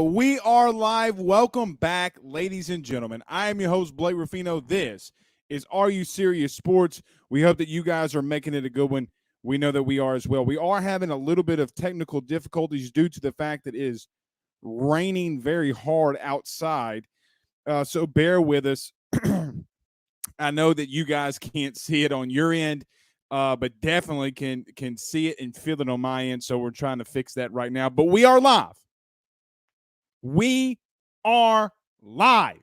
We are live. Welcome back, ladies and gentlemen. I am your host, Blake Ruffino. This is Are You Serious Sports? We hope that you guys are making it a good one. We know that we are as well. We are having a little bit of technical difficulties due to the fact that it is raining very hard outside. So bear with us. I know that you guys can't see it on your end, but definitely can see it and feel it on my end. So we're trying to fix that right now. But we are live. We are live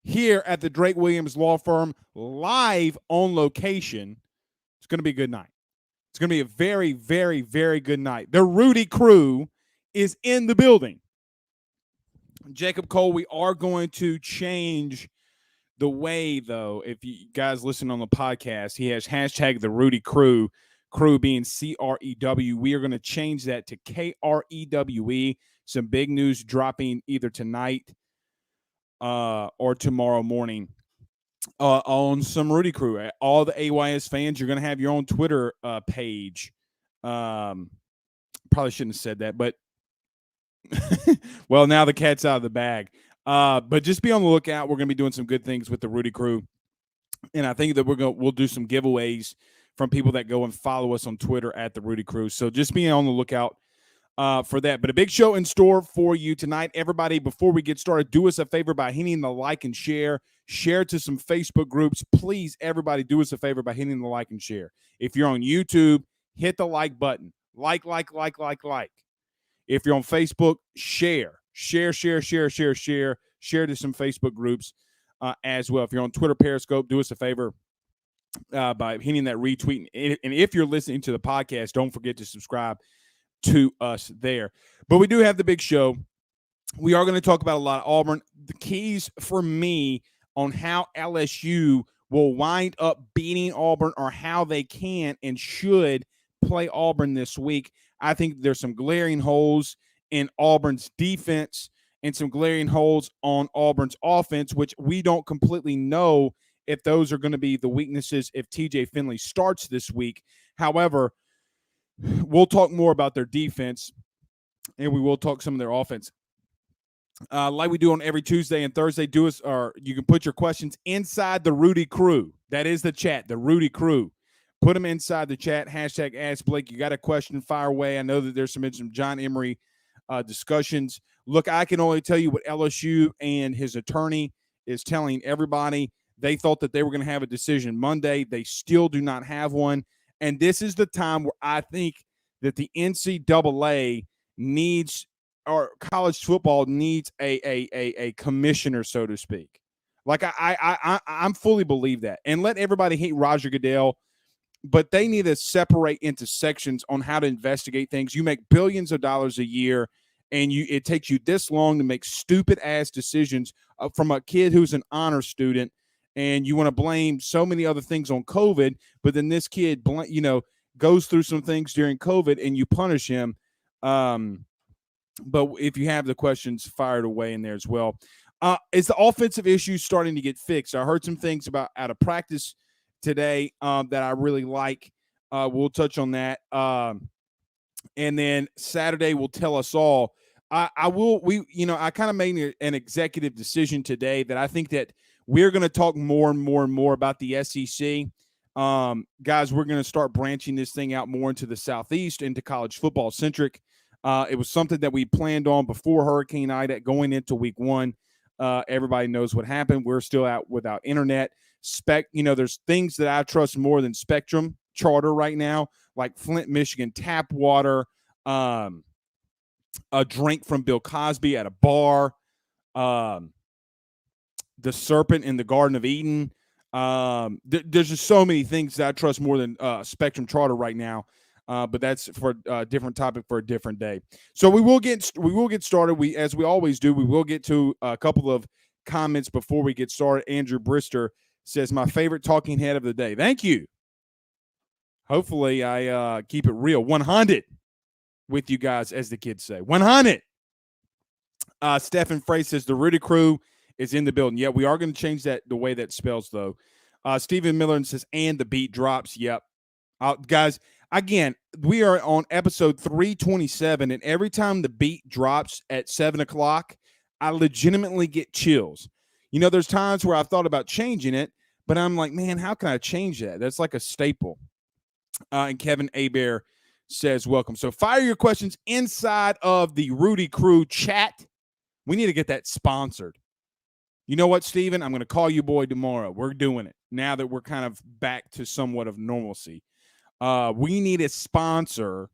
here at the Drake Williams Law Firm, live on location. It's going to be a good night. It's going to be a very, very, very good night. The Rudy crew is in the building. Jacob Cole, we are going to change the way, though. If you guys listen on the podcast, he has hashtag the Rudy crew being CREW. We are going to change that to KREWE. Some big news dropping either tonight or tomorrow morning on some Rudy crew. All the AYS fans, you're going to have your own Twitter page. Probably shouldn't have said that, but well, now the cat's out of the bag. But just be on the lookout. We're going to be doing some good things with the Rudy crew. And I think that we'll do some giveaways from people that go and follow us on Twitter at the Rudy crew. So just be on the lookout for that. But a big show in store for you tonight. Everybody, before we get started, do us a favor by hitting the like and share. Share to some Facebook groups. Please, everybody, do us a favor by hitting the like and share. If you're on YouTube, hit the like button. Like. If you're on Facebook, share. Share to some Facebook groups as well. If you're on Twitter, Periscope, do us a favor by hitting that retweet. And if you're listening to the podcast, don't forget to subscribe to us there. But we do have the big show. We are going to talk about a lot of Auburn. The keys for me on how LSU will wind up beating Auburn, or how they can and should play Auburn this week. I think there's some glaring holes in Auburn's defense and some glaring holes on Auburn's offense, which we don't completely know if those are going to be the weaknesses if TJ Finley starts this week. However, we'll talk more about their defense, and we will talk some of their offense. Like we do on every Tuesday and Thursday, you can put your questions inside the Rudy crew. That is the chat, the Rudy crew. Put them inside the chat. Hashtag Ask Blake. You got a question, fire away. I know that there's some John Emery discussions. Look, I can only tell you what LSU and his attorney is telling everybody. They thought that they were going to have a decision Monday. They still do not have one. And this is the time where I think that the NCAA needs, or college football needs, a commissioner, so to speak. Like I'm fully believe that. And let everybody hate Roger Goodell, but they need to separate into sections on how to investigate things. You make billions of dollars a year, and it takes you this long to make stupid ass decisions from a kid who's an honor student. And you want to blame so many other things on COVID, but then this kid, goes through some things during COVID, and you punish him. But if you have the questions, fired away in there as well. Is the offensive issue starting to get fixed? I heard some things out of practice today that I really like. We'll touch on that. And then Saturday will tell us all. I kind of made an executive decision today that I think that we're going to talk more and more about the SEC. Guys, we're going to start branching this thing out more into the Southeast, into college football centric. It was something that we planned on before Hurricane Ida going into week one. Everybody knows what happened. We're still out without internet. There's things that I trust more than Spectrum Charter right now, like Flint, Michigan tap water, a drink from Bill Cosby at a bar, the serpent in the Garden of Eden. There's just so many things that I trust more than Spectrum Charter right now. But that's for a different topic for a different day. So we will get started. As we always do, we will get to a couple of comments before we get started. Andrew Brister says, my favorite talking head of the day. Thank you. Hopefully I keep it real. 100 with you guys, as the kids say. 100. Stephen Frey says, the Rudy crew is in the building. Yeah, we are going to change that, the way that spells, though. Stephen Miller says, and the beat drops. Yep. Guys, Again, we are on episode 327, and every time the beat drops at 7 o'clock, I legitimately get chills. There's times where I've thought about changing it, but I'm like, man, how can I change that? That's like a staple. And Kevin Abear says, welcome. So fire your questions inside of the Rudy Crew chat. We need to get that sponsored. You know what, Steven? I'm going to call you boy tomorrow. We're doing it now that we're kind of back to somewhat of normalcy. We need a sponsor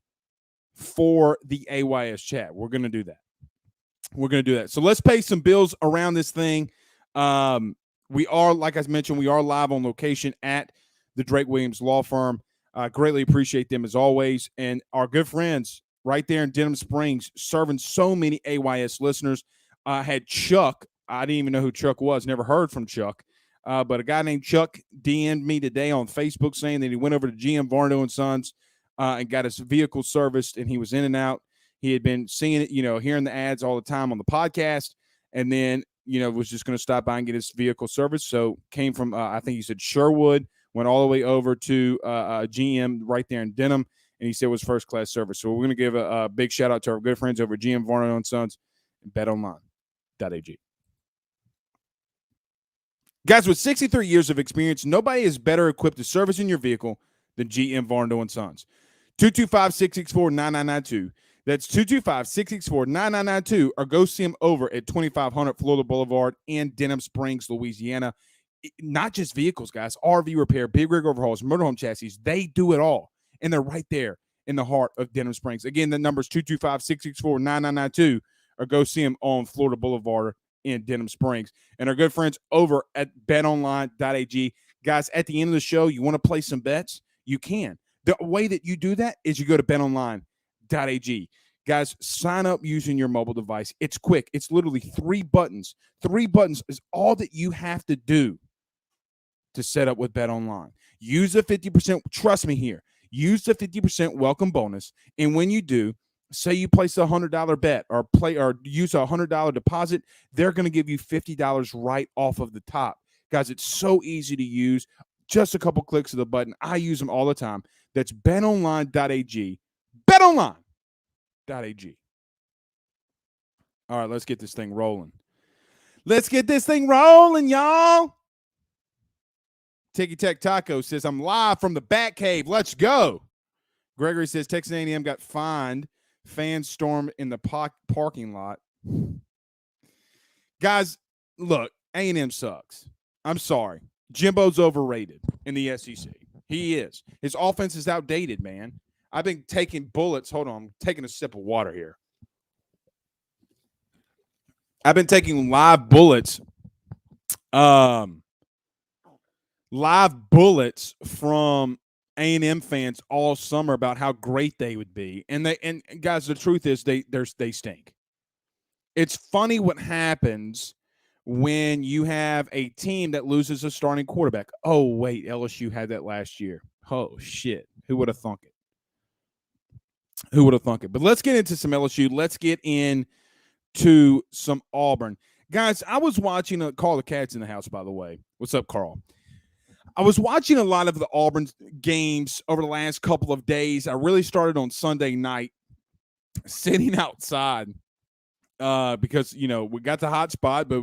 for the AYS chat. We're going to do that. So let's pay some bills around this thing. We are, like I mentioned, we are live on location at the Drake Williams Law Firm. Greatly appreciate them as always. And our good friends right there in Denham Springs serving so many AYS listeners. Had Chuck. I didn't even know who Chuck was. Never heard from Chuck. But a guy named Chuck DM'd me today on Facebook saying that he went over to GM Varno & Sons and got his vehicle serviced, and he was in and out. He had been seeing it, hearing the ads all the time on the podcast, and then, was just going to stop by and get his vehicle serviced. So came from, I think he said Sherwood, went all the way over to GM right there in Denham, and he said it was first-class service. So we're going to give a big shout-out to our good friends over at GM Varno & Sons and betonline.ag. Guys, with 63 years of experience, nobody is better equipped to service in your vehicle than GM Varno & Sons. 225-664-9992. That's 225-664-9992, or go see them over at 2500 Florida Boulevard in Denham Springs, Louisiana. Not just vehicles, guys. RV repair, big rig overhauls, motorhome chassis. They do it all, and they're right there in the heart of Denham Springs. Again, the number is 225-664-9992, or go see them on Florida Boulevard in Denham Springs. And our good friends over at betonline.ag. Guys, at the end of the show, you want to play some bets? You can. The way that you do that is you go to betonline.ag. Guys, sign up using your mobile device. It's quick. It's literally 3 buttons. 3 buttons is all that you have to do to set up with BetOnline. Use the 50%. Trust me here. Use the 50% welcome bonus. And when you do, say you place a $100 bet or use a $100 deposit, they're going to give you $50 right off of the top. Guys, it's so easy to use. Just a couple clicks of the button. I use them all the time. That's betonline.ag. Betonline.ag. All right, let's get this thing rolling. Y'all. Tiki Tech Taco says, I'm live from the Batcave. Let's go. Gregory says, Texas A&M got fined. Fans stormed in the parking lot. Guys, look, A&M sucks. I'm sorry. Jimbo's overrated in the SEC. He is. His offense is outdated, man. I've been taking bullets. Hold on. I'm taking a sip of water here. I've been taking live bullets. Live bullets from A&M fans all summer about how great they would be. And guys, the truth is they stink. It's funny what happens when you have a team that loses a starting quarterback. Oh, wait, LSU had that last year. Oh, shit. Who would have thunk it? But let's get into some LSU. Let's get into some Auburn. Guys, I was watching Carl the Cat's in the house, by the way. What's up, Carl? I was watching a lot of the Auburn games over the last couple of days. I really started on Sunday night sitting outside because, we got the hot spot, but,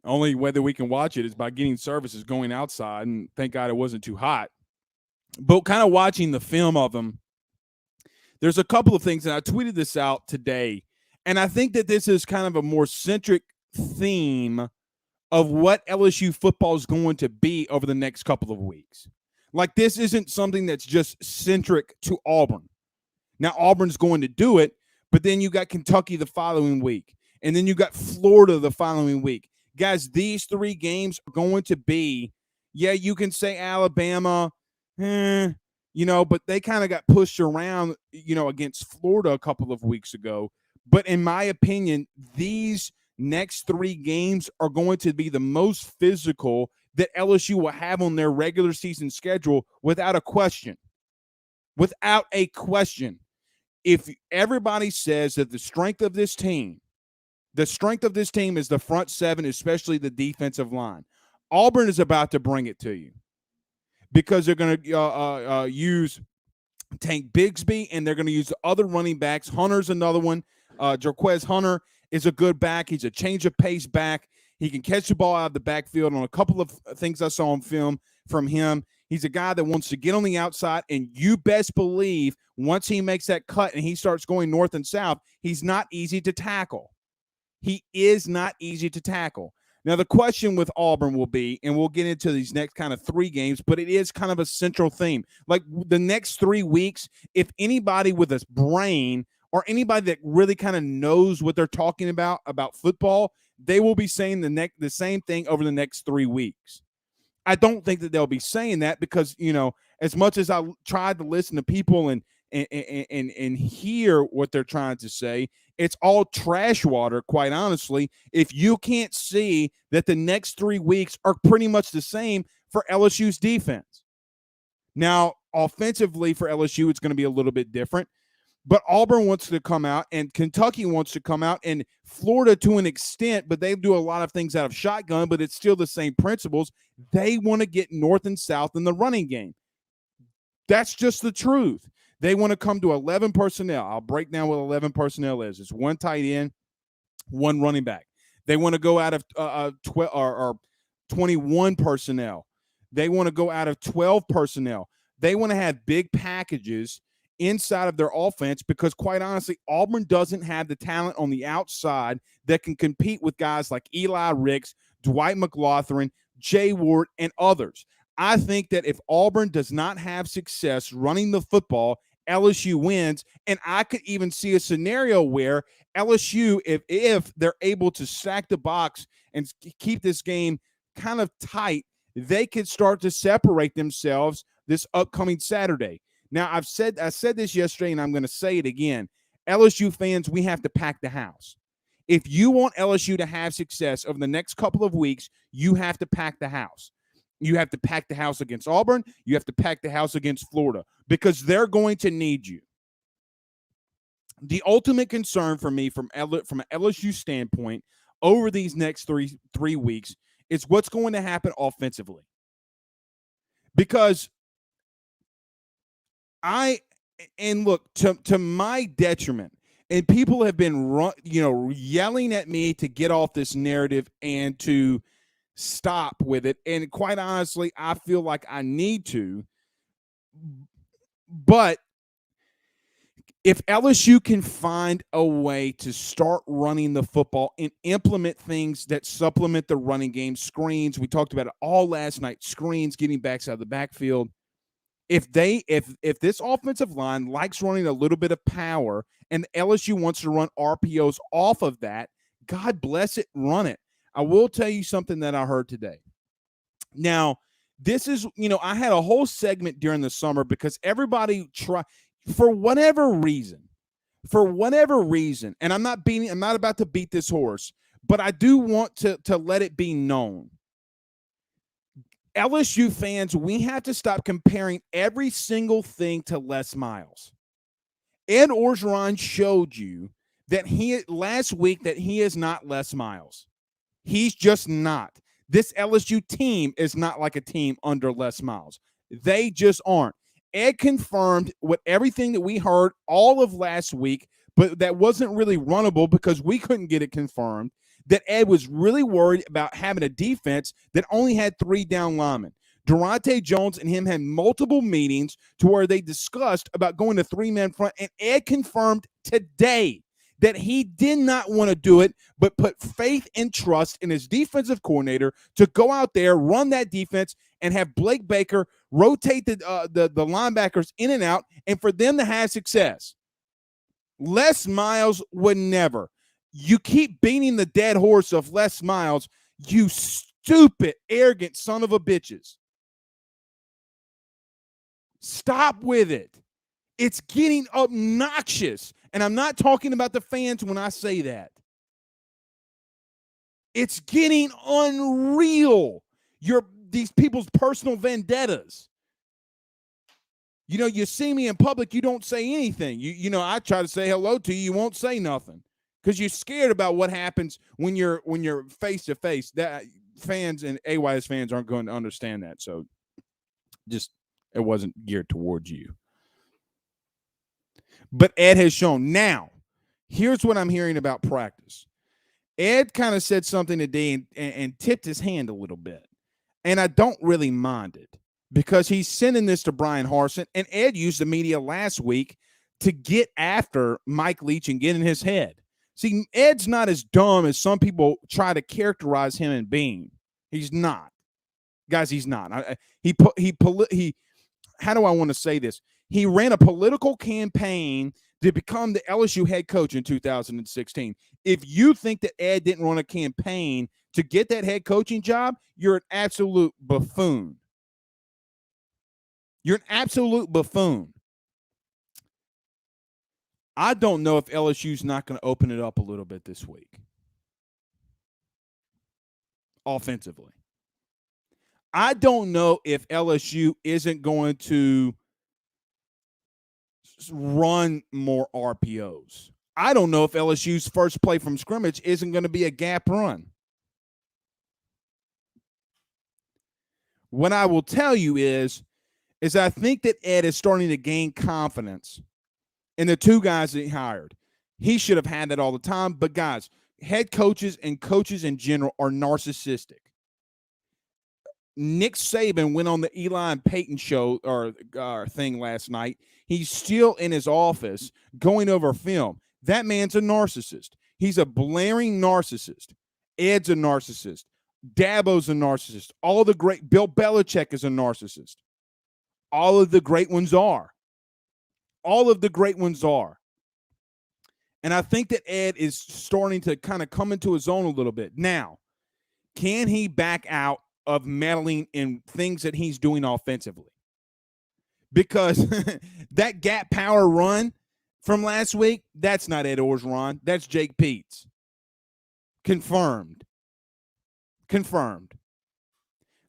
only way that we can watch it is by getting services going outside, and thank God it wasn't too hot. But kind of watching the film of them, there's a couple of things, and I tweeted this out today, and I think that this is kind of a more centric theme of what LSU football is going to be over the next couple of weeks. Like, this isn't something that's just centric to Auburn. Now, Auburn's going to do it, but then you got Kentucky the following week, and then you got Florida the following week. Guys, these 3 games are going to be, you can say Alabama, but they kind of got pushed around, against Florida a couple of weeks ago. But in my opinion, these next 3 games are going to be the most physical that LSU will have on their regular season schedule without a question. Without a question. If everybody says that the strength of this team is the front 7, especially the defensive line, Auburn is about to bring it to you. because they're going to use Tank Bigsby, and they're going to use the other running backs. Hunter's another one. Jarquez Hunter is a good back. He's a change of pace back. He can catch the ball out of the backfield. On a couple of things I saw on film from him, he's a guy that wants to get on the outside, and you best believe once he makes that cut and he starts going north and south, he's not easy to tackle. He is not easy to tackle. Now, the question with Auburn will be, and we'll get into these next kind of 3 games, but it is kind of a central theme. Like the next 3 weeks, if anybody with a brain or anybody that really kind of knows what they're talking about football, they will be saying the same thing over the next 3 weeks. I don't think that they'll be saying that because, as much as I tried to listen to people and hear what they're trying to say, it's all trash water, quite honestly, if you can't see that the next 3 weeks are pretty much the same for LSU's defense. Now, offensively for LSU, it's going to be a little bit different, but Auburn wants to come out, and Kentucky wants to come out, and Florida to an extent, but they do a lot of things out of shotgun, but it's still the same principles. They want to get north and south in the running game. That's just the truth. They want to come to 11 personnel. I'll break down what 11 personnel is. It's 1 tight end, 1 running back. They want to go out of 21 personnel. They want to go out of 12 personnel. They want to have big packages inside of their offense because, quite honestly, Auburn doesn't have the talent on the outside that can compete with guys like Eli Ricks, Dwight McLaughlin, Jay Ward, and others. I think that if Auburn does not have success running the football, LSU wins, and I could even see a scenario where LSU, if they're able to stack the box and keep this game kind of tight, they could start to separate themselves this upcoming Saturday. Now, I said this yesterday, and I'm going to say it again. LSU fans, we have to pack the house. If you want LSU to have success over the next couple of weeks, you have to pack the house. You have to pack the house against Auburn. You have to pack the house against Florida because they're going to need you. The ultimate concern for me from an LSU standpoint over these next three weeks is what's going to happen offensively. Because look, to my detriment, and people have been yelling at me to get off this narrative and to stop with it, and quite honestly, I feel like I need to. But if LSU can find a way to start running the football and implement things that supplement the running game, screens, we talked about it all last night, screens, getting backs out of the backfield. If this offensive line likes running a little bit of power and LSU wants to run RPOs off of that, God bless it, run it. I will tell you something that I heard today. Now, this is, I had a whole segment during the summer because everybody for whatever reason, and I'm not about to beat this horse, but I do want to let it be known. LSU fans, we have to stop comparing every single thing to Les Miles. Ed Orgeron showed you that last week that he is not Les Miles. He's just not. This LSU team is not like a team under Les Miles. They just aren't. Ed confirmed with everything that we heard all of last week, but that wasn't really runnable because we couldn't get it confirmed, that Ed was really worried about having a defense that only had 3 down linemen. Durante Jones and him had multiple meetings to where they discussed about going to 3-man front, and Ed confirmed today that he did not want to do it, but put faith and trust in his defensive coordinator to go out there, run that defense, and have Blake Baker rotate the linebackers in and out, and for them to have success. Les Miles would never. You keep beating the dead horse of Les Miles, you stupid, arrogant son of a bitches. Stop with it. It's getting obnoxious. And I'm not talking about the fans when I say that. It's getting unreal. These people's personal vendettas. You see me in public, you don't say anything. I try to say hello to you, you won't say nothing. Because you're scared about what happens when you're face to face. That fans and AYS fans aren't going to understand that. So Just it wasn't geared towards you. But Ed has shown. Now, here's what I'm hearing about practice. Ed kind of said something today and tipped his hand a little bit. And I don't really mind it because he's sending this to Brian Harsin. And Ed used the media last week to get after Mike Leach and get in his head. See, Ed's not as dumb as some people try to characterize him in being. He's not. Guys, he's not. How do I want to say this? He ran a political campaign to become the LSU head coach in 2016. If you think that Ed didn't run a campaign to get that head coaching job, you're an absolute buffoon. You're an absolute buffoon. I don't know if LSU's not going to open it up a little bit this week. Offensively. I don't know if LSU isn't going to run more RPOs. I don't know if LSU's first play from scrimmage isn't going to be a gap run. What I will tell you is I think that Ed is starting to gain confidence in the two guys that he hired. He should have had that all the time. But, guys, head coaches and coaches in general are narcissistic. Nick Saban went on the Eli and Peyton show or thing last night. He's still in his office going over film. That man's a narcissist. He's a blaring narcissist. Ed's a narcissist. Dabo's a narcissist. All the great Bill Belichick is a narcissist. All of the great ones are. All of the great ones are. And I think that Ed is starting to kind of come into his own a little bit. Now, can he back out of meddling in things that he's doing offensively? Because that gap power run from last week, that's not Ed Orgeron. That's Jake Peets. Confirmed.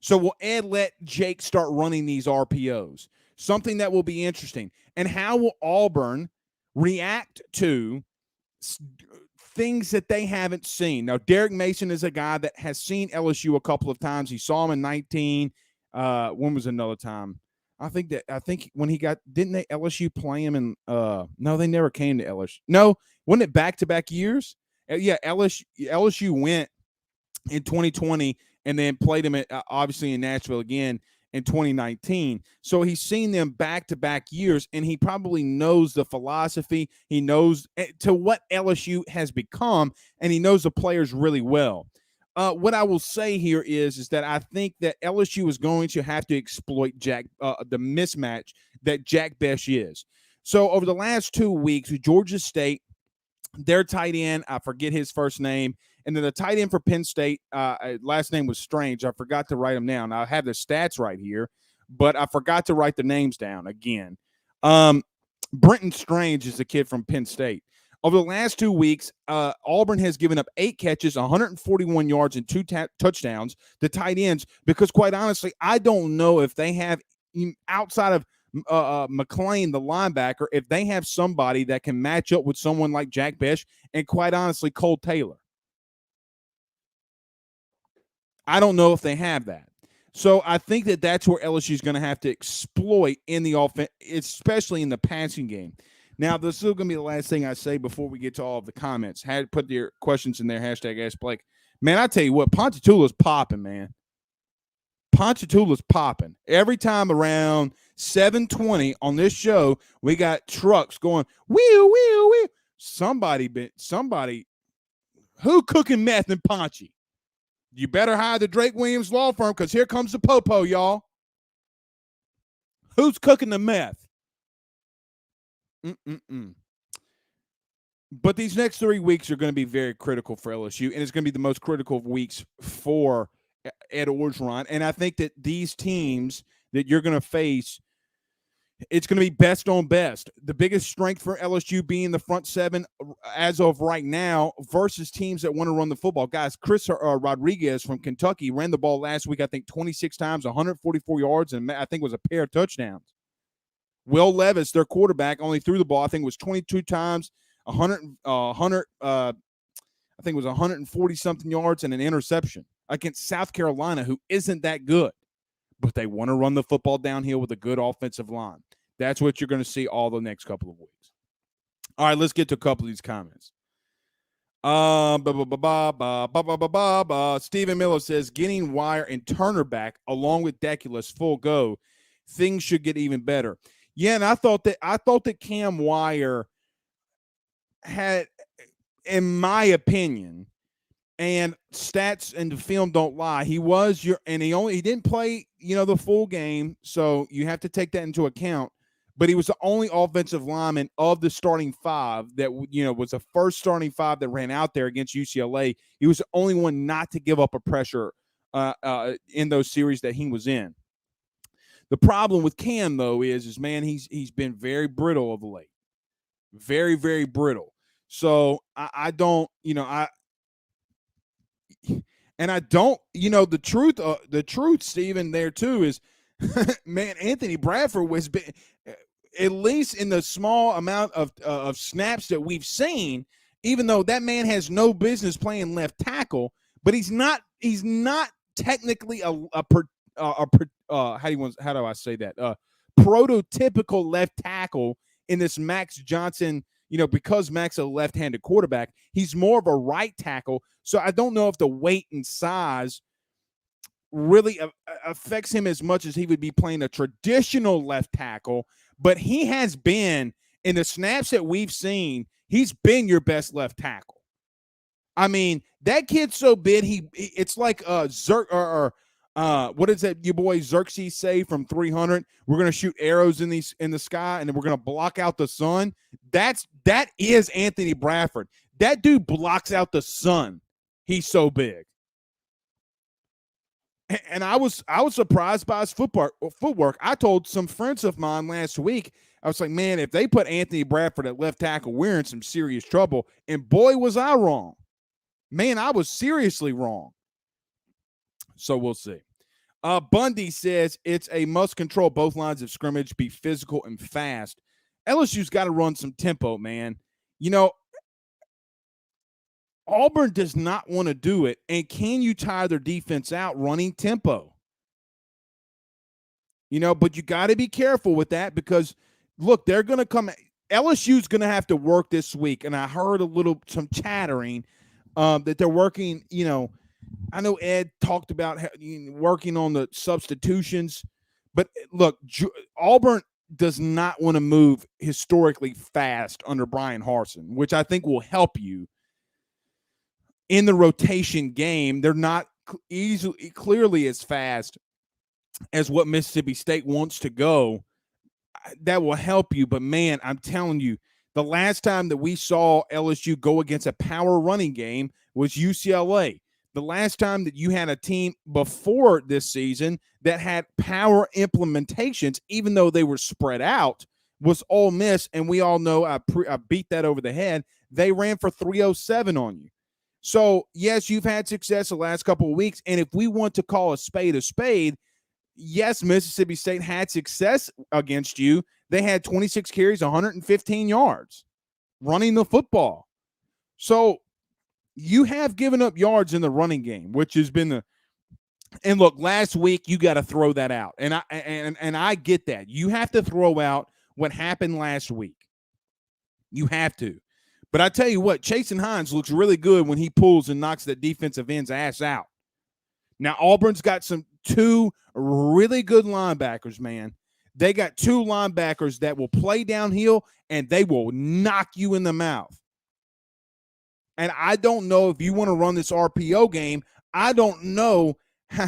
So will Ed let Jake start running these RPOs? Something that will be interesting. And how will Auburn react to things that they haven't seen? Now, Derek Mason is a guy that has seen LSU a couple of times. He saw him in 19. When was another time? I think when he got, didn't they LSU play him in no, they never came to LSU. No, wasn't it back-to-back years? Yeah, LSU went in 2020 and then played him obviously in Nashville again in 2019. So he's seen them back-to-back years, and he probably knows the philosophy. He knows to what LSU has become, and he knows the players really well. What I will say here is that I think that LSU is going to have to exploit the mismatch that Jack Bech is. So over the last 2 weeks, Georgia State, their tight end, I forget his first name, and then the tight end for Penn State, last name was Strange. I forgot to write them down. I have the stats right here, but I forgot to write the names down again. Brenton Strange is the kid from Penn State. Over the last 2 weeks, Auburn has given up 8 catches, 141 yards, and 2 touchdowns to tight ends because, quite honestly, I don't know if they have, outside of McClain, the linebacker, if they have somebody that can match up with someone like Jack Bech and, quite honestly, Cole Taylor. I don't know if they have that. So I think that that's where LSU is going to have to exploit in the offense, especially in the passing game. Now, this is still going to be the last thing I say before we get to all of the comments. Put your questions in there, hashtag Ask Blake. Man, I tell you what, Ponchatoula's popping, man. Ponchatoula's popping. Every time around 7:20 on this show, we got trucks going, wheel, wheel, wheel. Somebody, who cooking meth in Ponchi? You better hire the Drake Williams law firm because here comes the popo, y'all. Who's cooking the meth? But these next 3 weeks are going to be very critical for LSU, and it's going to be the most critical of weeks for Ed Orgeron. And I think that these teams that you're going to face, it's going to be best on best. The biggest strength for LSU being the front seven as of right now versus teams that want to run the football. Guys, Chris Rodriguez from Kentucky ran the ball last week, I think, 26 times, 144 yards, and I think it was a pair of touchdowns. Will Levis, their quarterback, only threw the ball, I think it was 22 times, I think it was 140-something yards and an interception against South Carolina, who isn't that good. but they want to run the football downhill with a good offensive line. That's what you're going to see all the next couple of weeks. All right, let's get to a couple of these comments. Stephen Miller says, getting Wire and Turner back along with Deculus full go, things should get even better. Yeah, and I thought that Cam Wire had, in my opinion, and stats and the film don't lie, he didn't play, the full game, so you have to take that into account. But he was the only offensive lineman of the starting five that, was the first starting five that ran out there against UCLA. He was the only one not to give up a pressure in those series that he was in. The problem with Cam, though, is man, he's been very brittle of late. Very, very brittle. So I don't, the truth, Stephen, there too is, man, Anthony Bradford was been, at least in the small amount of snaps that we've seen, even though that man has no business playing left tackle, but he's not technically how do I say that? Prototypical left tackle in this Max Johnson, because Max is a left-handed quarterback, he's more of a right tackle. So I don't know if the weight and size really affects him as much as he would be playing a traditional left tackle, but he has been, in the snaps that we've seen, he's been your best left tackle. I mean, that kid's so big, it's like what does that your boy Xerxes say from 300? We're going to shoot arrows in the sky, and then we're going to block out the sun. That is Anthony Bradford. That dude blocks out the sun. He's so big. And I was surprised by his footwork. I told some friends of mine last week, I was like, man, if they put Anthony Bradford at left tackle, we're in some serious trouble. And boy, was I wrong. Man, I was seriously wrong. So we'll see. Bundy says it's a must control both lines of scrimmage, be physical and fast. LSU's got to run some tempo, man. Auburn does not want to do it, and can you tire their defense out running tempo? But you got to be careful with that because, look, they're going to come – LSU's going to have to work this week, and I heard some chattering that they're working, I know Ed talked about working on the substitutions, but look, Auburn does not want to move historically fast under Brian Harsin, which I think will help you in the rotation game. They're not clearly as fast as what Mississippi State wants to go. That will help you, but man, I'm telling you, the last time that we saw LSU go against a power running game was UCLA. The last time that you had a team before this season that had power implementations, even though they were spread out, was Ole Miss, and we all know I beat that over the head. They ran for 307 on you. So, yes, you've had success the last couple of weeks, and if we want to call a spade, yes, Mississippi State had success against you. They had 26 carries, 115 yards running the football. So, you have given up yards in the running game, which has been and look, last week you got to throw that out. And I get that. You have to throw out what happened last week. You have to. But I tell you what, Chasen Hines looks really good when he pulls and knocks that defensive end's ass out. Now, Auburn's got two really good linebackers, man. They got two linebackers that will play downhill, and they will knock you in the mouth. And I don't know if you want to run this RPO game. I don't know how,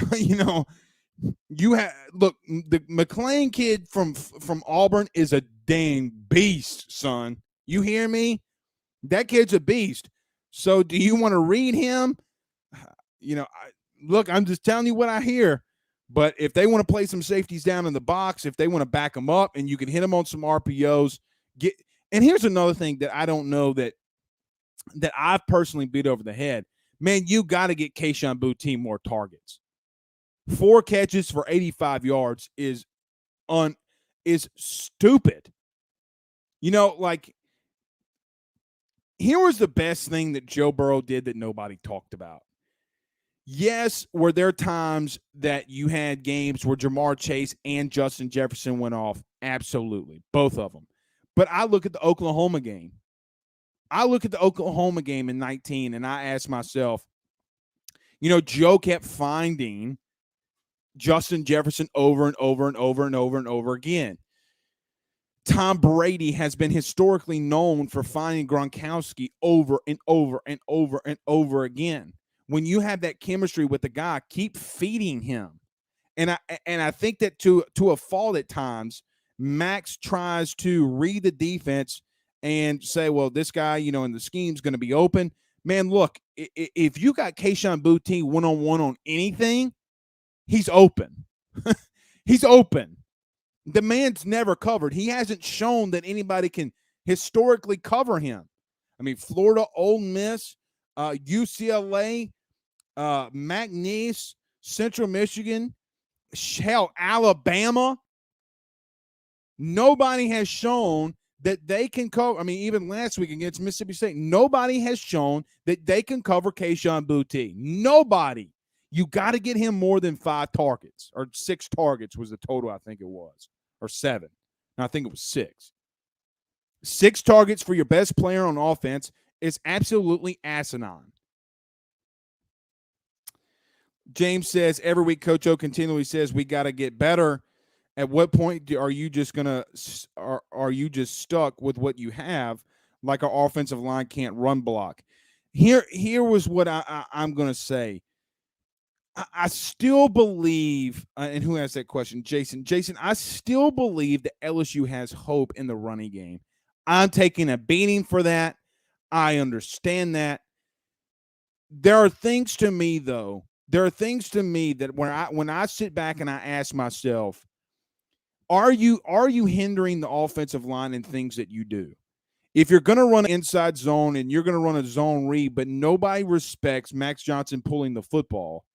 you have – look, the McClain kid from Auburn is a dang beast, son. You hear me? That kid's a beast. So do you want to read him? Look, I'm just telling you what I hear. But if they want to play some safeties down in the box, if they want to back them up and you can hit them on some RPOs, and here's another thing that I don't know that I've personally beat over the head. Man, you got to get Kayshon Boutte more targets. 4 catches for 85 yards is stupid. Here was the best thing that Joe Burrow did that nobody talked about. Yes, were there times that you had games where Jamar Chase and Justin Jefferson went off? Absolutely, both of them. But I look at the Oklahoma game. I look at the Oklahoma game in 19, and I ask myself, Joe kept finding Justin Jefferson over and over and over and over and over again. Tom Brady has been historically known for finding Gronkowski over and over and over and over again. When you have that chemistry with the guy, keep feeding him. And I think that to a fault at times, Max tries to read the defense and say, well, this guy, in the scheme's going to be open. Man, look, if you got Kayshon Boutte one-on-one on anything, he's open. He's open. The man's never covered. He hasn't shown that anybody can historically cover him. I mean, Florida, Ole Miss, UCLA, McNeese, Central Michigan, hell, Alabama. Nobody has shown that they can cover. I mean, even last week against Mississippi State, nobody has shown that they can cover Kayshon Boutte. Nobody. You got to get him more than 5 targets, or 6 targets was the total, I think it was, or 7. And I think it was 6. 6 targets for your best player on offense is absolutely asinine. James says, every week Coach O continually says we got to get better. At what point are you just stuck with what you have, like our offensive line can't run block? Here was what I'm going to say. I still believe, and who asked that question? Jason, I still believe that LSU has hope in the running game. I'm taking a beating for that. I understand that. There are things to me, though. There are things to me that when I sit back and I ask myself, are you hindering the offensive line in things that you do? If you're going to run an inside zone and you're going to run a zone read, but nobody respects Max Johnson pulling the football,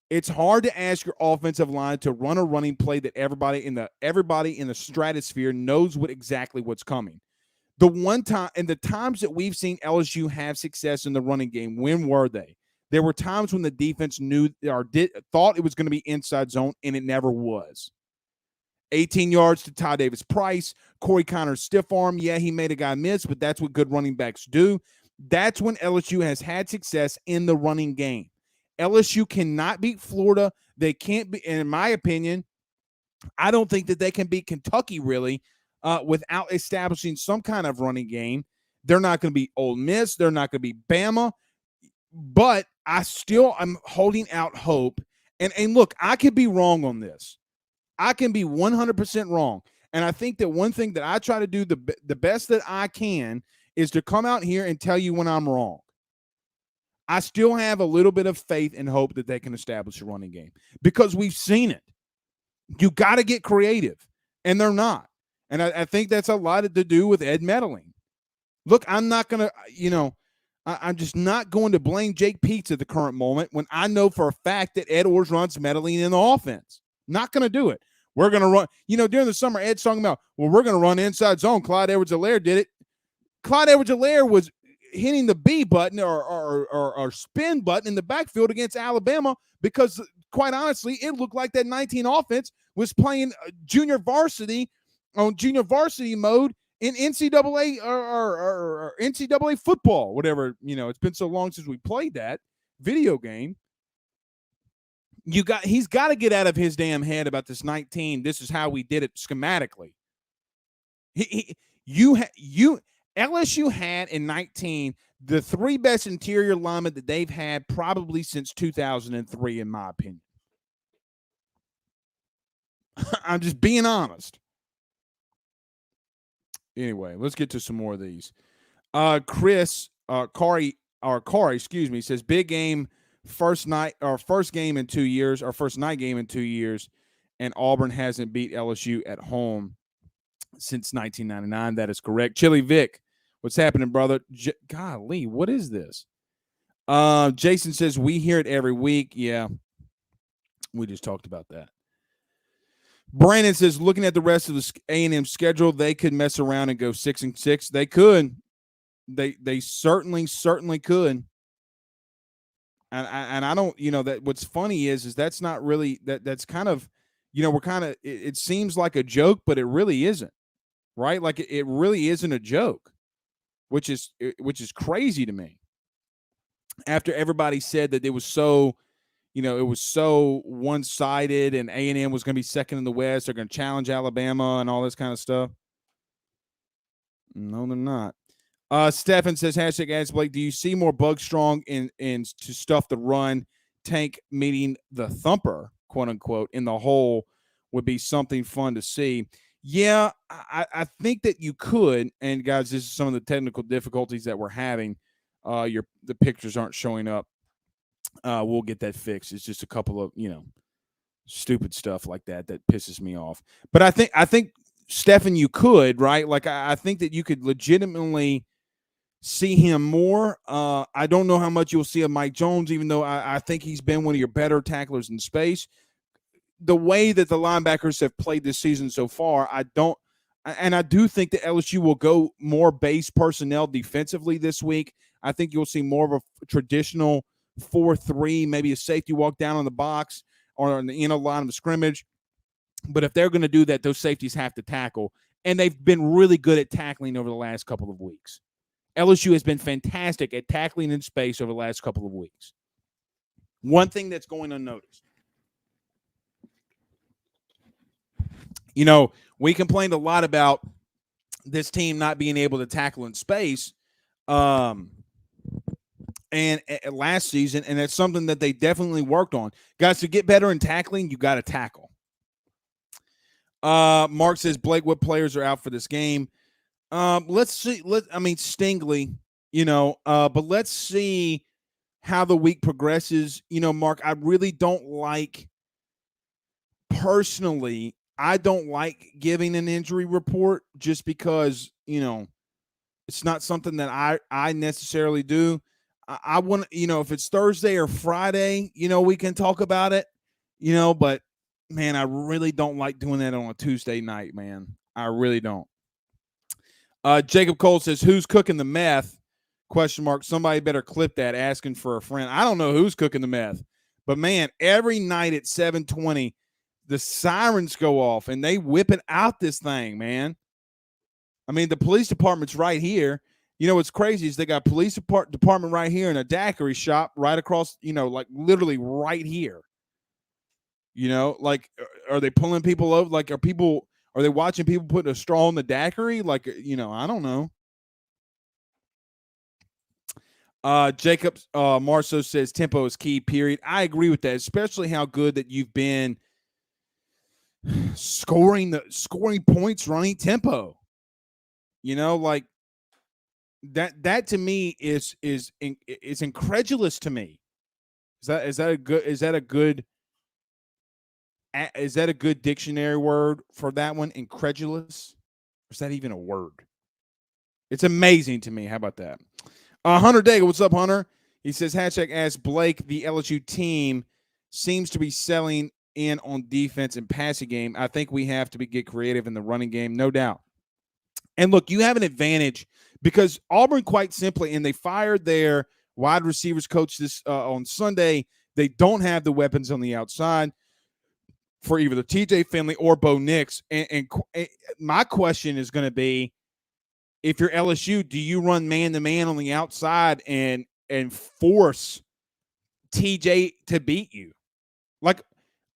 it's hard to ask your offensive line to run a running play that everybody in the stratosphere knows exactly what's coming. The one time and the times that we've seen LSU have success in the running game, when were they? There were times when the defense knew or thought it was going to be inside zone, and it never was. 18 yards to Ty Davis Price, Corey Connors stiff arm. Yeah, he made a guy miss, but that's what good running backs do. That's when LSU has had success in the running game. LSU cannot beat Florida. They can't be, in my opinion, I don't think that they can beat Kentucky really without establishing some kind of running game. They're not going to be Ole Miss. They're not going to be Bama. But I'm holding out hope. And look, I could be wrong on this. I can be 100% wrong. And I think that one thing that I try to do the best that I can is to come out here and tell you when I'm wrong. I still have a little bit of faith and hope that they can establish a running game because we've seen it. You got to get creative, and they're not. And I think that's a lot to do with Ed meddling. Look, I'm not going to, I'm just not going to blame Jake Peetz at the current moment when I know for a fact that Ed Orgeron's meddling in the offense. Not going to do it. We're going to run, during the summer, Ed's talking about, well, we're going to run inside zone. Clyde Edwards-Helaire did it. Clyde Edwards-Helaire was hitting the B button or spin button in the backfield against Alabama because, quite honestly, it looked like that 19 offense was playing junior varsity mode in NCAA or NCAA football, whatever. It's been so long since we played that video game. He's got to get out of his damn head about this 19. This is how we did it schematically. LSU had in 19 the 3 best interior linemen that they've had probably since 2003, in my opinion. I'm just being honest. Anyway, let's get to some more of these. Chris Kari, says big game first game in 2 years, our first night game in 2 years, and Auburn hasn't beat LSU at home since 1999. That is correct. Chili Vic, what's happening, brother? Golly, what is this? Jason says we hear it every week. Yeah, we just talked about that. Brandon says, looking at the rest of the A&M schedule, they could mess around and go 6-6. They could. They certainly could. And I don't, that what's funny is that's not really that's kind of, we're kind of it seems like a joke, but it really isn't, right? Like it really isn't a joke, which is crazy to me. After everybody said that it was so, it was so one-sided, and A&M was going to be second in the West, they're going to challenge Alabama and all this kind of stuff. No, they're not. Stefan says, hashtag Ask Blake, do you see more Bug Strong in to stuff the run, Tank meeting the thumper, quote unquote, in the hole would be something fun to see? Yeah, I think that you could. And guys, this is some of the technical difficulties that we're having. The pictures aren't showing up. We'll get that fixed. It's just a couple of, stupid stuff like that pisses me off. But I think Stefan, you could, right? Like I think that you could legitimately see him more. I don't know how much you'll see of Mike Jones, even though I think he's been one of your better tacklers in space. The way that the linebackers have played this season so far, I do think that LSU will go more base personnel defensively this week. I think you'll see more of a traditional 4-3, maybe a safety walk down on the box or on the inner line of the scrimmage. But if they're going to do that, those safeties have to tackle. And they've been really good at tackling over the last couple of weeks. LSU has been fantastic at tackling in space over the last couple of weeks. One thing that's going unnoticed. We complained a lot about this team not being able to tackle in space and last season, and that's something that they definitely worked on. Guys, to get better in tackling, you got to tackle. Mark says, Blake, what players are out for this game? Let's see. Stingley, but let's see how the week progresses. Mark, I really don't like, personally, I don't like giving an injury report just because, it's not something that I necessarily do. I want to, if it's Thursday or Friday, we can talk about it, but man, I really don't like doing that on a Tuesday night, man. I really don't. Jacob Cole says, who's cooking the meth? ? Somebody better clip that, asking for a friend. I don't know who's cooking the meth, but man, every night at 7:20, the sirens go off and they whip it out this thing, man. I mean, the police department's right here. What's crazy is they got police department right here and a daiquiri shop right across, like literally right here. Like, are they pulling people over? Like, are they watching people put a straw in the daiquiri? Like, I don't know. Jacob Marceau says tempo is key, period. I agree with that, especially how good that you've been scoring points, running tempo. Like that to me is incredulous to me. Is that a good dictionary word for that one? Incredulous? Or is that even a word? It's amazing to me. How about that? Hunter Daigle, what's up, Hunter? He says, hashtag Ask Blake, the LSU team seems to be selling in on defense and passing game. I think we have to get creative in the running game, no doubt. And look, you have an advantage because Auburn, quite simply, and they fired their wide receivers coach this on Sunday. They don't have the weapons on the outside for either the TJ Finley or Bo Nix. And my question is going to be, if you're LSU, do you run man-to-man on the outside and force TJ to beat you? Like,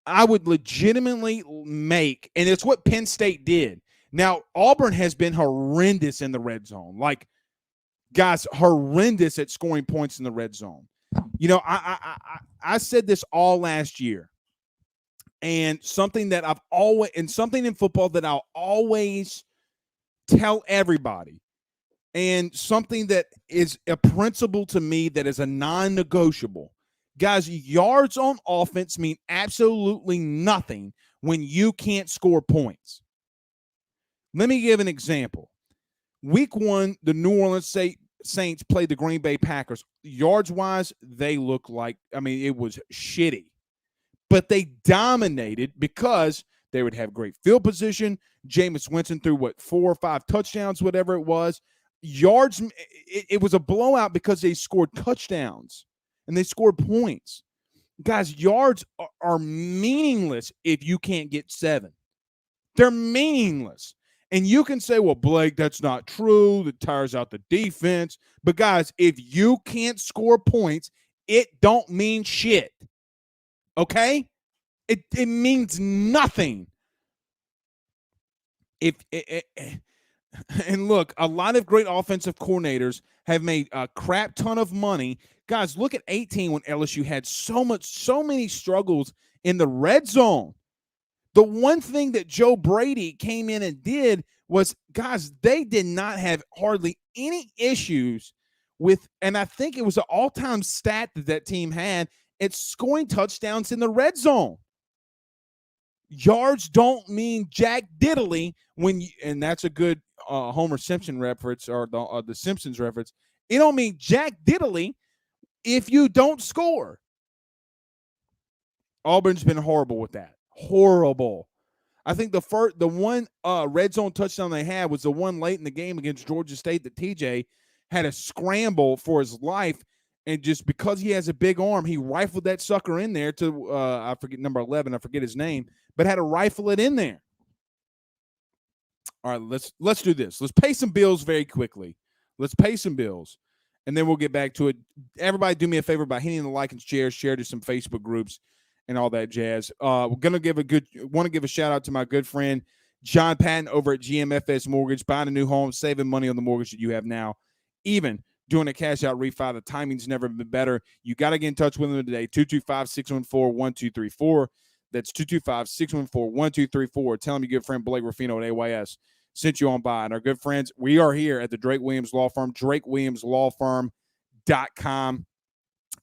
I would legitimately make, and it's what Penn State did. Now, Auburn has been horrendous in the red zone. Like, guys, horrendous at scoring points in the red zone. I said this all last year. And something that something in football that I'll always tell everybody, and something that is a principle to me that is a non-negotiable. Guys, yards on offense mean absolutely nothing when you can't score points. Let me give an example. Week 1, the New Orleans Saints played the Green Bay Packers. Yards-wise, they look like, it was shitty. But they dominated because they would have great field position. Jameis Winston threw, 4 or 5 touchdowns, whatever it was. Yards, it was a blowout because they scored touchdowns. and they scored points. Guys, yards are meaningless if you can't get 7. They're meaningless. And you can say, well, Blake, that's not true. That tires out the defense. But, guys, if you can't score points, it don't mean shit. Okay? It means nothing. And look, a lot of great offensive coordinators have made a crap ton of money. Guys, look at 18 when LSU had so many struggles in the red zone. The one thing that Joe Brady came in and did was, guys, they did not have hardly any issues with, and I think it was an all-time stat that team had, it's scoring touchdowns in the red zone. Yards don't mean jack diddly and that's a good Homer Simpson reference, or the Simpsons reference. It don't mean jack diddly if you don't score. Auburn's been horrible with that. Horrible. I think the one red zone touchdown they had was the one late in the game against Georgia State that TJ had a scramble for his life, and just because he has a big arm, he rifled that sucker in there to I forget number 11, I forget his name, but had to rifle it in there. All right, let's do this. Let's pay some bills very quickly. Let's pay some bills, and then we'll get back to it. Everybody, do me a favor by hitting the like and share to some Facebook groups and all that jazz. We're gonna want to give a shout out to my good friend John Patton over at GMFS Mortgage, buying a new home, saving money on the mortgage that you have now, even doing a cash out refi. The timing's never been better. You got to get in touch with them today. 225-614-1234. That's 225-614-1234. Tell them your good friend Blake Ruffino at AYS sent you on by. And our good friends, we are here at the Drake Williams Law Firm, drakewilliamslawfirm.com.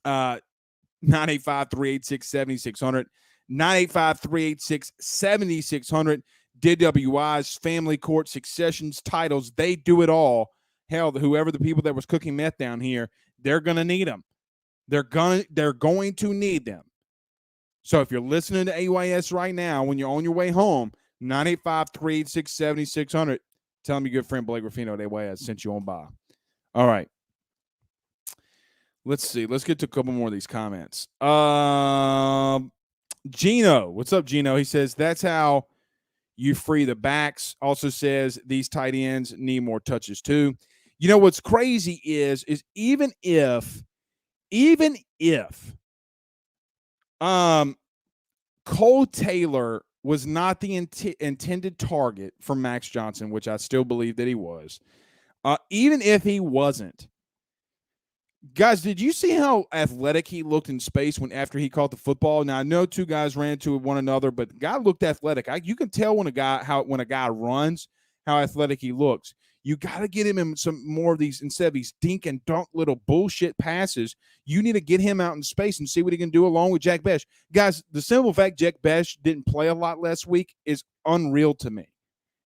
985-386-7600. 985-386-7600. DWIs, family court, successions, titles, they do it all. Hell, whoever the people that was cooking meth down here, they're going to need them. They're going to need them. So if you're listening to AYS right now, when you're on your way home, 985-386-7600, tell them your good friend Blake Ruffino at AYS sent you on by. All right. Let's see. Let's get to a couple more of these comments. Gino. What's up, Gino? He says, that's how you free the backs. Also says these tight ends need more touches too. You know what's crazy is even if Cole Taylor was not the intended target for Max Johnson, which I still believe that he was, even if he wasn't, guys, did you see how athletic he looked in space after he caught the football? Now I know two guys ran into one another, but the guy looked athletic. You can tell when a guy runs how athletic he looks. You got to get him in some more of these, instead of these dink and dunk little bullshit passes. You need to get him out in space and see what he can do along with Jack Besh. Guys, the simple fact Jack Besh didn't play a lot last week is unreal to me.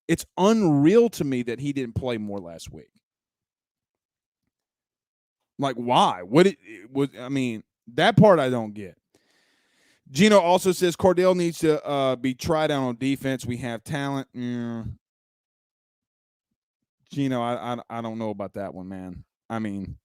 It's unreal to me that he didn't play more last week. Like, why? That part I don't get. Gino also says Cordell needs to be tried out on defense. We have talent. Gino, I don't know about that one, man. I mean,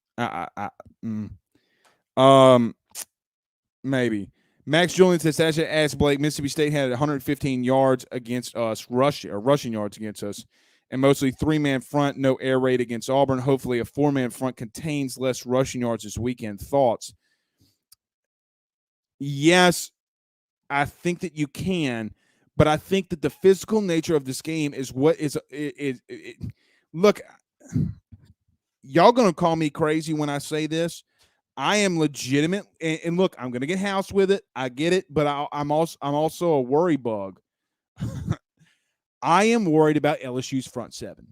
maybe. Max Julian says, Sasha asked Blake, Mississippi State had 115 yards against us, rushing yards against us, and mostly three-man front, no air raid against Auburn. Hopefully a four-man front contains less rushing yards this weekend. Thoughts? Yes, I think that you can, but I think that the physical nature of this game is what is look, y'all going to call me crazy when I say this. I am legitimate, and look, I'm going to get housed with it. I get it, but I'm also a worry bug. I am worried about LSU's front seven.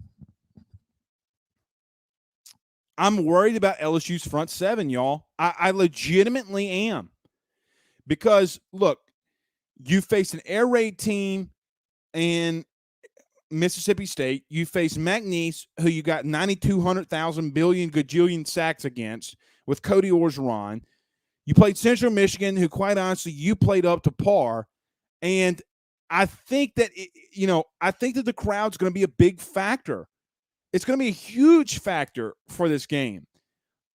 I'm worried about LSU's front seven, y'all. I legitimately am. Because, look, you face an air raid team in Mississippi State. You face McNeese, who you got 9,200,000 billion gajillion sacks against with Cody Orgeron. You played Central Michigan, who, quite honestly, you played up to par. And I think that, I think that the crowd's going to be a big factor. It's going to be a huge factor for this game.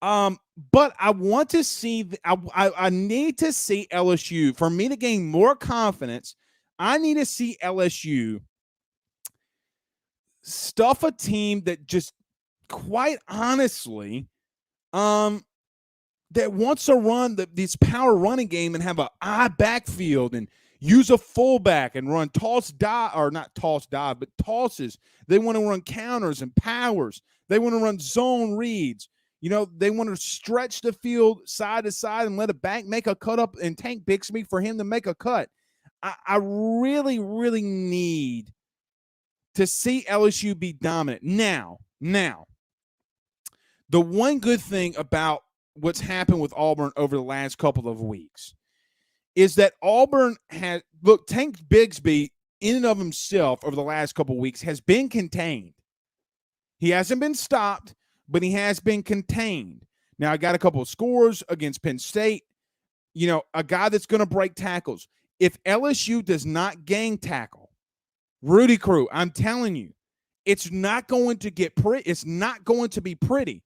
But I want to see. I need to see LSU for me to gain more confidence. I need to see LSU stuff a team that just, quite honestly, that wants to run this power running game and have a eye backfield and use a fullback and run toss dive, or not toss dive, but tosses. They want to run counters and powers. They want to run zone reads. They want to stretch the field side to side and let a back make a cut up and Tank Bixby for him to make a cut. I really, really need to see LSU be dominant. Now, the one good thing about what's happened with Auburn over the last couple of weeks is that Auburn has, Tank Bixby in and of himself over the last couple of weeks has been contained. He hasn't been stopped, but he has been contained. Now, I got a couple of scores against Penn State. A guy that's going to break tackles. If LSU does not gang tackle, Rudy Crew, I'm telling you, it's not going to get pretty. It's not going to be pretty.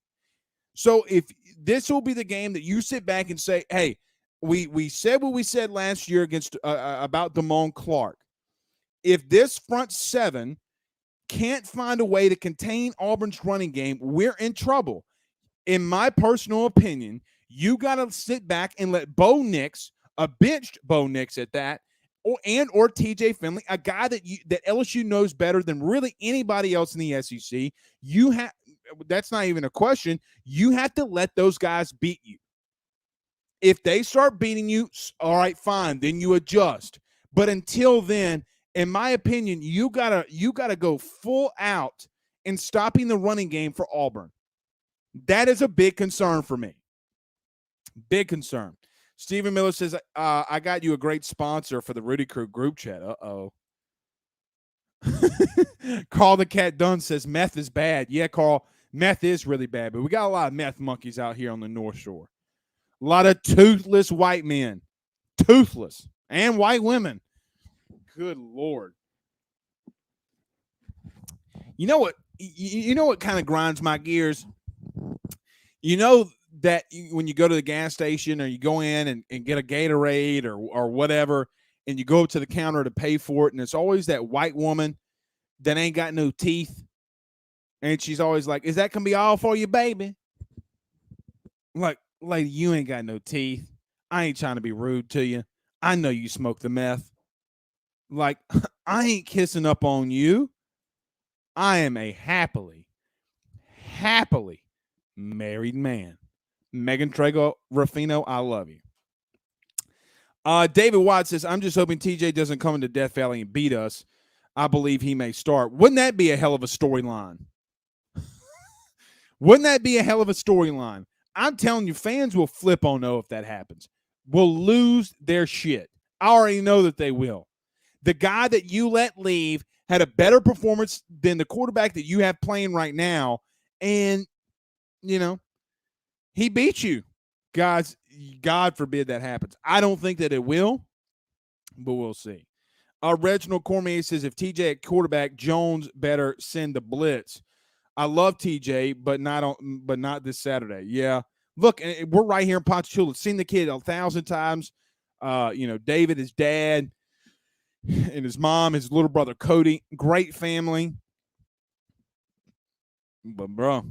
So if this will be the game that you sit back and say, hey, we said what we said last year against about Damone Clark. If this front seven can't find a way to contain Auburn's running game, we're in trouble. In my personal opinion, you got to sit back and let Bo Nix, a benched Bo Nix at that, or TJ Finley, a guy that LSU knows better than really anybody else in the SEC. That's not even a question. You have to let those guys beat you. If they start beating you, all right, fine, then you adjust. But until then, in my opinion, you gotta go full out in stopping the running game for Auburn. That is a big concern for me. Big concern. Stephen Miller says, I got you a great sponsor for the Rudy Crew group chat. Uh-oh. Carl the Cat Dunn says meth is bad. Yeah, Carl, meth is really bad, but we got a lot of meth monkeys out here on the North Shore. A lot of toothless white men. Toothless. And white women. Good Lord. You know what kind of grinds my gears? You know that when you go to the gas station or you go in and get a Gatorade or whatever, and you go up to the counter to pay for it, and it's always that white woman that ain't got no teeth. And she's always like, is that going to be all for you, baby? Like, lady, you ain't got no teeth. I ain't trying to be rude to you. I know you smoke the meth. Like, I ain't kissing up on you. I am a happily married man. Megan Trago Ruffino, I love you. David Watt says, I'm just hoping TJ doesn't come into Death Valley and beat us. I believe he may start. Wouldn't that be a hell of a storyline? Wouldn't that be a hell of a storyline? I'm telling you, fans will flip on if that happens. Will lose their shit. I already know that they will. The guy that you let leave had a better performance than the quarterback that you have playing right now. And, he beat you. Guys, God forbid that happens. I don't think that it will, but we'll see. Reginald Cormier says, if TJ at quarterback, Jones better send the blitz. I love TJ, but not this Saturday. Yeah. Look, we're right here in Ponchatoula. Seen the kid 1,000 times. David, his dad, and his mom, his little brother Cody. Great family. But bro,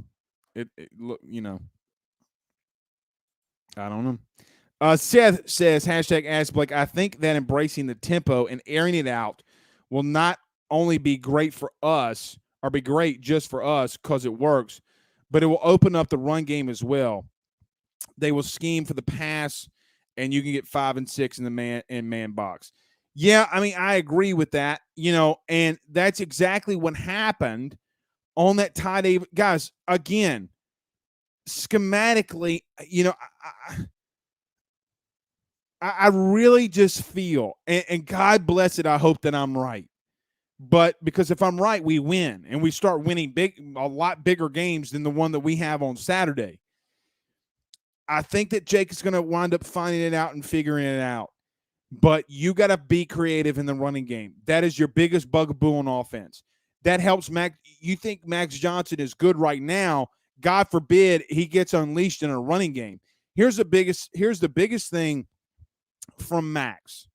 look, I don't know. Seth says, hashtag Ask Blake, I think that embracing the tempo and airing it out will not only be great for us or be great just for us because it works, but it will open up the run game as well. They will scheme for the pass, and you can get 5 and 6 in the man box. Yeah, I mean, I agree with that, and that's exactly what happened on that Ty Davis. Guys, again, schematically, I really just feel, and God bless it, I hope that I'm right. But because if I'm right, we win, and we start winning a lot bigger games than the one that we have on Saturday. I think that Jake is going to wind up finding it out and figuring it out. But you got to be creative in the running game. That is your biggest bugaboo on offense. That helps Max. You think Max Johnson is good right now. God forbid he gets unleashed in a running game. Here's the biggest thing from Max,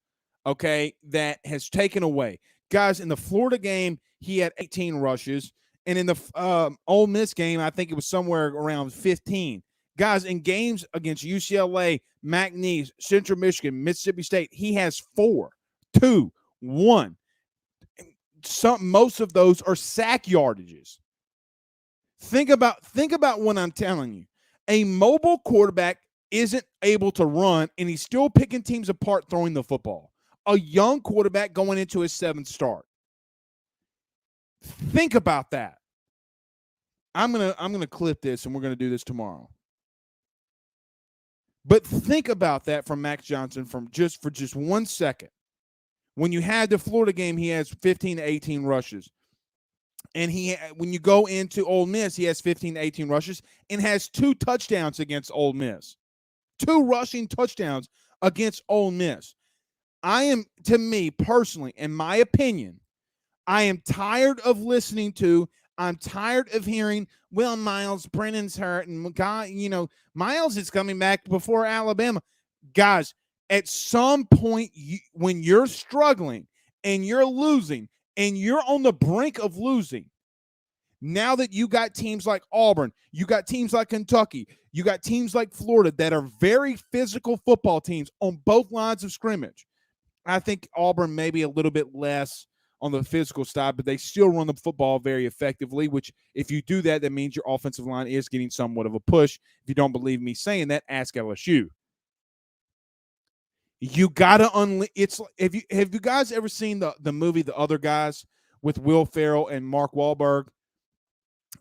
okay, that has taken away. Guys, in the Florida game, he had 18 rushes. And in the Ole Miss game, I think it was somewhere around 15. Guys, in games against UCLA, McNeese, Central Michigan, Mississippi State, he has 4, 2, 1. Most of those are sack yardages. Think about what I'm telling you. A mobile quarterback isn't able to run, and he's still picking teams apart throwing the football. A young quarterback going into his 7th start. Think about that. I'm gonna clip this, and we're gonna do this tomorrow. But think about that from Max Johnson for just 1 second. When you had the Florida game, he has 15 to 18 rushes. And when you go into Ole Miss, he has 15 to 18 rushes and has 2 touchdowns against Ole Miss. 2 rushing touchdowns against Ole Miss. To me personally, in my opinion, I am tired of listening to, I'm tired of hearing, well, Miles Brennan's hurt, and God, Miles is coming back before Alabama. Guys, at some point, when you're struggling and you're losing and you're on the brink of losing, now that you got teams like Auburn, you got teams like Kentucky, you got teams like Florida that are very physical football teams on both lines of scrimmage. I think Auburn maybe a little bit less on the physical side, but they still run the football very effectively, which if you do that, that means your offensive line is getting somewhat of a push. If you don't believe me saying that, ask LSU. You got to have you guys ever seen the movie The Other Guys with Will Ferrell and Mark Wahlberg?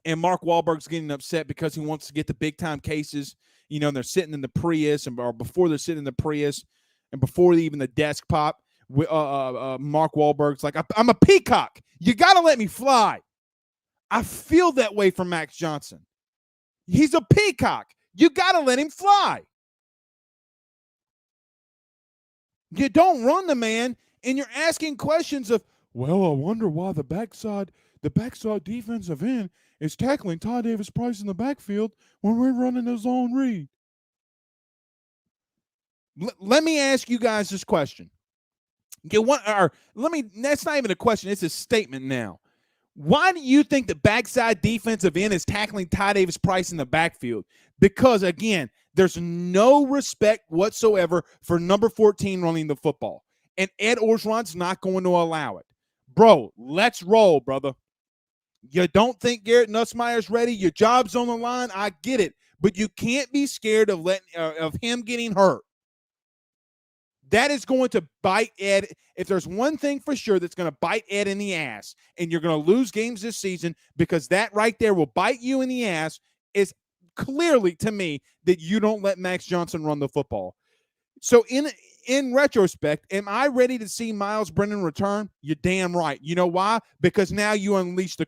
And Mark Wahlberg's getting upset because he wants to get the big-time cases, and they're sitting in the Prius, or before they're sitting in the Prius, and before even the desk pop, Mark Wahlberg's like, I'm a peacock. You got to let me fly. I feel that way from Max Johnson. He's a peacock. You got to let him fly. You don't run the man, and you're asking questions of, well, I wonder why the backside defensive end is tackling Ty Davis Price in the backfield when we're running a zone read. Let me ask you guys this question. That's not even a question. It's a statement now. Why do you think the backside defensive end is tackling Ty Davis Price in the backfield? Because, again, there's no respect whatsoever for number 14 running the football. And Ed Orgeron's not going to allow it. Bro, let's roll, brother. You don't think Garrett Nussmeier's ready? Your job's on the line. I get it. But you can't be scared of him getting hurt. That is going to bite Ed. If there's one thing for sure that's going to bite Ed in the ass, and you're going to lose games this season because that right there will bite you in the ass, is clearly, to me, that you don't let Max Johnson run the football. So in retrospect, am I ready to see Miles Brennan return? You're damn right. You know why? Because now you unleash the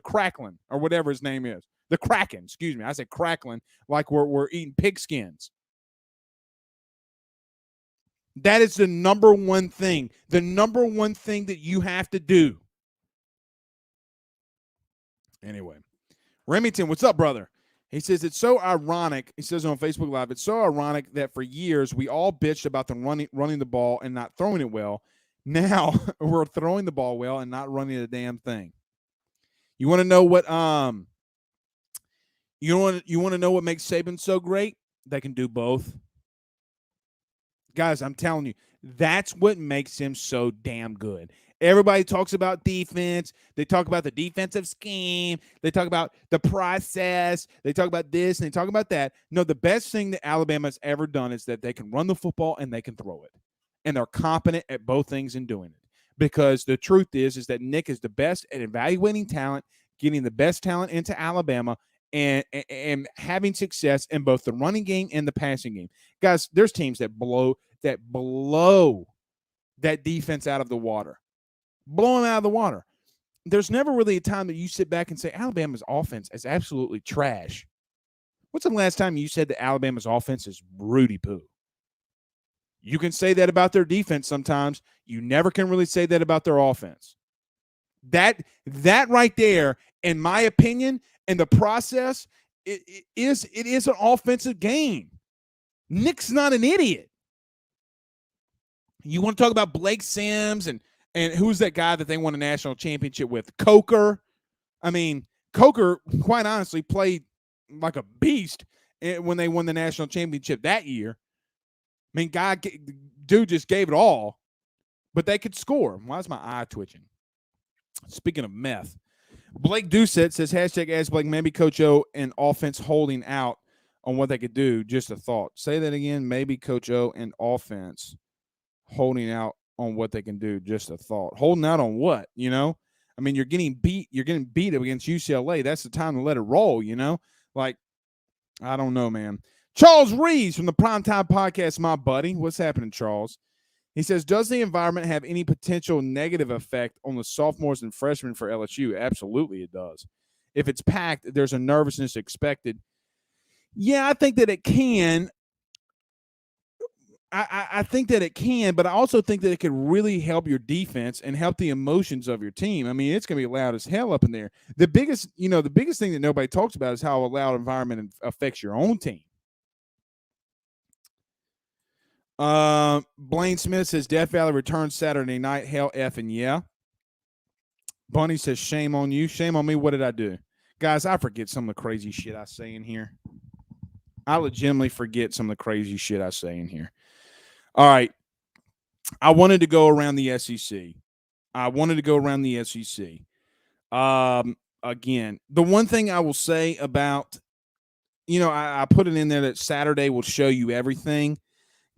Cracklin, or whatever his name is. The Kraken, excuse me. I said Cracklin like we're eating pigskins. That is the number one thing. The number one thing that you have to do. Anyway, Remington, what's up, brother? He says, it's so ironic. He says on Facebook Live, it's so ironic that for years we all bitched about them running the ball and not throwing it well. Now we're throwing the ball well and not running a damn thing. You want to know what you want to know what makes Saban so great? They can do both. Guys, I'm telling you, that's what makes him so damn good. Everybody talks about defense. They talk about the defensive scheme. They talk about the process. They talk about this and they talk about that. No, the best thing that Alabama's ever done is that they can run the football and they can throw it. And they're competent at both things in doing it. Because the truth is that Nick is the best at evaluating talent, getting the best talent into Alabama, and having success in both the running game and the passing game. Guys, there's teams that blow that defense out of the water. Blow them out of the water. There's never really a time that you sit back and say Alabama's offense is absolutely trash. What's the last time you said that Alabama's offense is Rudy Poo? You can say that about their defense sometimes. You never can really say that about their offense. That right there, in my opinion, And the process, it is an offensive game. Nick's not an idiot. You want to talk about Blake Sims and who's that guy that they won a national championship with? Coker. I mean, Coker, quite honestly, played like a beast when they won the national championship that year. I mean, dude just gave it all, but they could score. Why is my eye twitching? Speaking of meth, Blake Doucette says, hashtag Ask Blake, maybe Coach O and offense holding out on what they could do. Just a thought. Say that again. Maybe Coach O and offense holding out on what they can do. Just a thought. Holding out on what, you know? I mean, you're getting beat against UCLA. That's the time to let it roll, you know? Like, I don't know, man. Charles Reeves from the Primetime Podcast, my buddy. What's happening, Charles? He says, does the environment have any potential negative effect on the sophomores and freshmen for LSU? Absolutely it does. If it's packed, there's a nervousness expected. Yeah, I think that it can. I think that it can, but I also think that it could really help your defense and help the emotions of your team. I mean, it's going to be loud as hell up in there. The biggest thing that nobody talks about is how a loud environment affects your own team. Blaine Smith says Death Valley returns Saturday night. Hell effing yeah. Bunny says shame on you. Shame on me. What did I do? Guys, I forget some of the crazy shit I say in here. I legitimately forget some of the crazy shit I say in here. All right. I wanted to go around the SEC. Again, the one thing I will say about, I put it in there that Saturday will show you everything.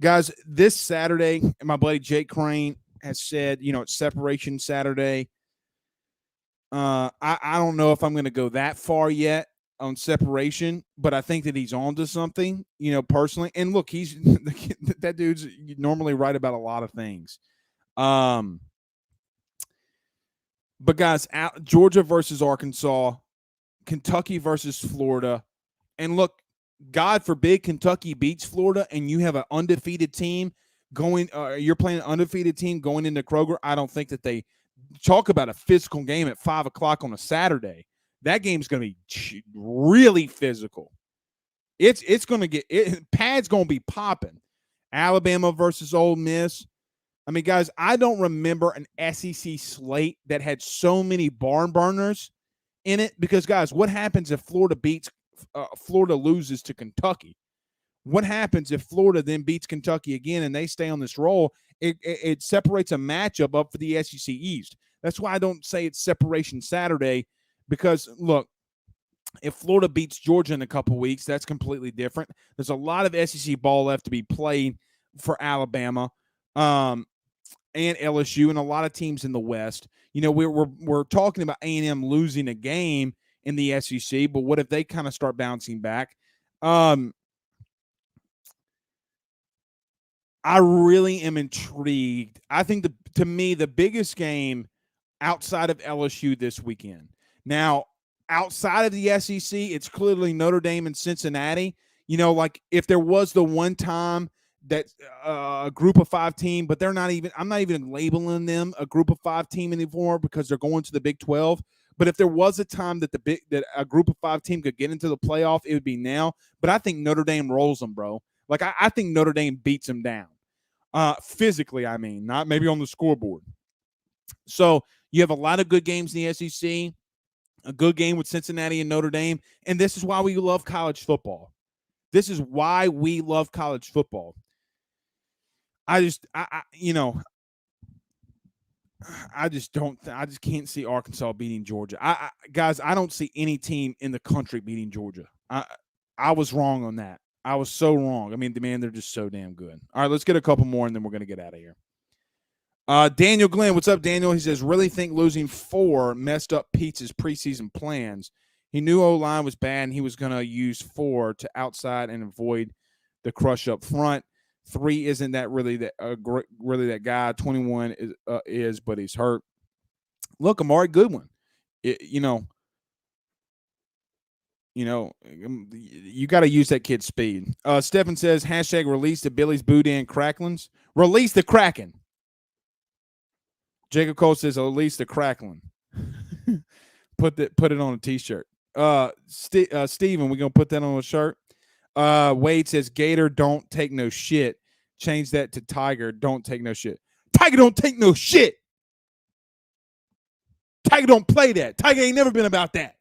Guys, this Saturday, my buddy Jake Crane has said, it's Separation Saturday. I don't know if I'm going to go that far yet on separation, but I think that he's on to something, personally. And look, that dude's normally right about a lot of things. But guys, Georgia versus Arkansas, Kentucky versus Florida. And look, God forbid Kentucky beats Florida and you have an undefeated team you're playing an undefeated team going into Kroger. I don't think that they talk about a physical game at 5:00 on a Saturday. That game's going to be really physical. It's going to Pad's going to be popping. Alabama versus Ole Miss. I mean, guys, I don't remember an SEC slate that had so many barn burners in it because, guys, what happens if Florida loses to Kentucky? What happens if Florida then beats Kentucky again and they stay on this roll? It separates a matchup up for the SEC East. That's why I don't say it's Separation Saturday. Because, look, if Florida beats Georgia in a couple weeks, that's completely different. There's a lot of SEC ball left to be played for Alabama and LSU and a lot of teams in the West. We're talking about A&M losing a game in the SEC, but what if they kind of start bouncing back? I really am intrigued. I think, to me, the biggest game outside of LSU this weekend. Now, outside of the SEC, it's clearly Notre Dame and Cincinnati. Like if there was the one time that a group of 5 team, but I'm not even labeling them a group of 5 team anymore because they're going to the Big 12. But if there was a time that that a group of 5 team could get into the playoff, it would be now. But I think Notre Dame rolls them, bro. Like I think Notre Dame beats them down. Physically, I mean, not maybe on the scoreboard. So you have a lot of good games in the SEC. A good game with Cincinnati and Notre Dame. And this is why we love college football. I just can't see Arkansas beating Georgia. Guys, I don't see any team in the country beating Georgia. I was wrong on that. I was so wrong. I mean, man, they're just so damn good. All right, let's get a couple more and then we're going to get out of here. Daniel Glenn, what's up, Daniel? He says, really think losing 4 messed up Pete's preseason plans. He knew O-line was bad, and he was going to use 4 to outside and avoid the crush up front. 3 isn't that really that guy. 21 is, but he's hurt. Look, Amari Goodwin. You got to use that kid's speed. Stephen says, hashtag release the Billy's Boudin Cracklins. Release the Kraken. Jacob Cole says, release the Cracklin. Put it on a T-shirt. Steven, we're gonna put that on a shirt. Wade says Gator don't take no shit. Change that to Tiger don't take no shit. Tiger don't take no shit. Tiger don't play that. Tiger ain't never been about that.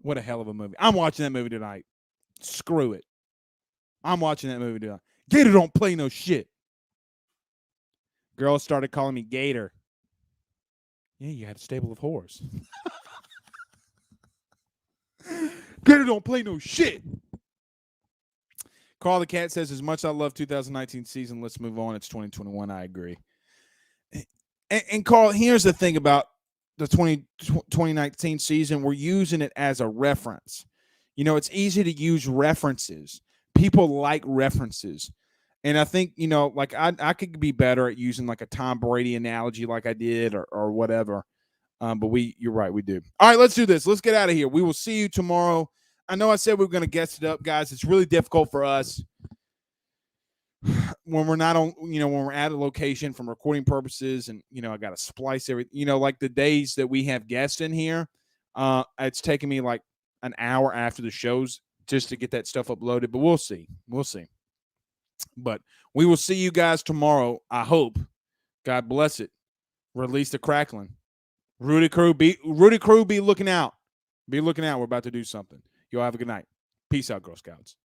What a hell of a movie. I'm watching that movie tonight. Screw it. I'm watching that movie tonight. Gator don't play no shit. Girls started calling me Gator. Yeah, you had a stable of whores. Gator don't play no shit. Carl the Cat says, as much as I love 2019 season, let's move on. It's 2021. I agree. And Carl, here's the thing about the 2019 season. We're using it as a reference. You know, it's easy to use references. People like references. And I think, you know, like I could be better at using like a Tom Brady analogy like I did or whatever. But you're right, we do. All right, let's do this. Let's get out of here. We will see you tomorrow. I know I said we were going to guess it up, guys. It's really difficult for us when we're not on, you know, when we're at a location from recording purposes and, you know, I got to splice everything, you know, like the days that we have guests in here. It's taken me like an hour after the shows just to get that stuff uploaded, but we'll see. We'll see. But we will see you guys tomorrow. I hope. God bless it. Release the crackling. Rudy Crew, be looking out. Be looking out. We're about to do something. Y'all have a good night. Peace out, Girl Scouts.